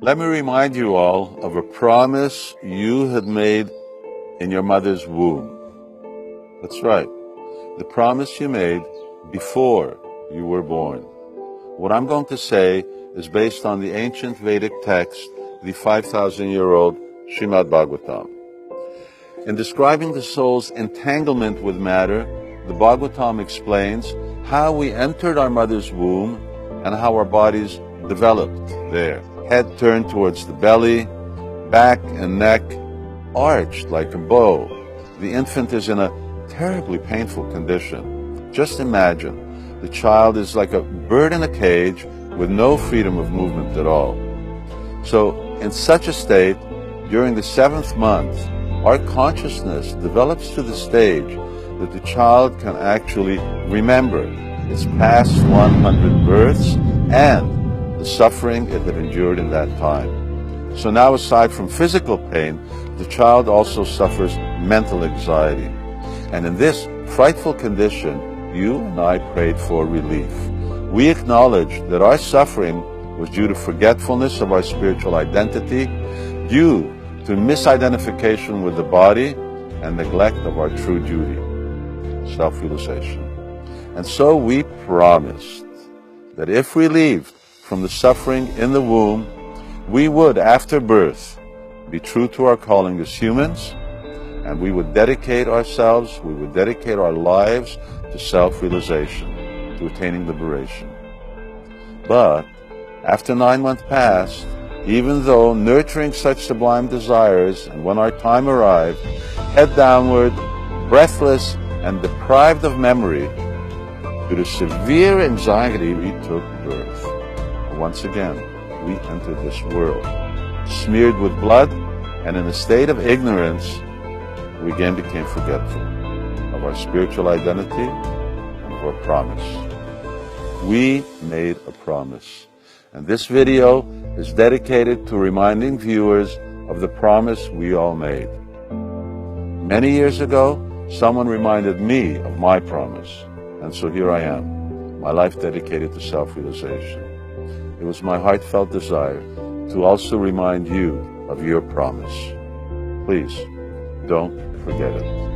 Let me remind you all of a promise you had made in your mother's womb. That's right, the promise you made before you were born. What I'm going to say is based on the ancient Vedic text, the 5,000-year-old Srimad Bhagavatam. In describing the soul's entanglement with matter, the Bhagavatam explains how we entered our mother's womb and how our bodies developed there. Head turned towards the belly, back and neck arched like a bow. The infant is in a terribly painful condition. Just imagine, the child is like a bird in a cage with no freedom of movement at all. So, in such a state, during the 7th month, our consciousness develops to the stage that the child can actually remember its past 100 births and the suffering it had endured in that time. So now, aside from physical pain, the child also suffers mental anxiety. And in this frightful condition, you and I prayed for relief. We acknowledged that our suffering was due to forgetfulness of our spiritual identity, due to misidentification with the body, and neglect of our true duty, self-realization. And so we promised that if relieved from the suffering in the womb, we would, after birth, be true to our calling as humans, and we would dedicate ourselves, we would dedicate our lives to self-realization, to attaining liberation. But after 9 months passed, even though nurturing such sublime desires, and when our time arrived, head downward, breathless, and deprived of memory, due to severe anxiety, we took birth. And once again, we entered this world, smeared with blood, and in a state of ignorance, we again became forgetful of our spiritual identity and of our promise. We made a promise. And this video is dedicated to reminding viewers of the promise we all made. Many years ago, someone reminded me of my promise. And so here I am, my life dedicated to self-realization. It was my heartfelt desire to also remind you of your promise. Please, don't forget it.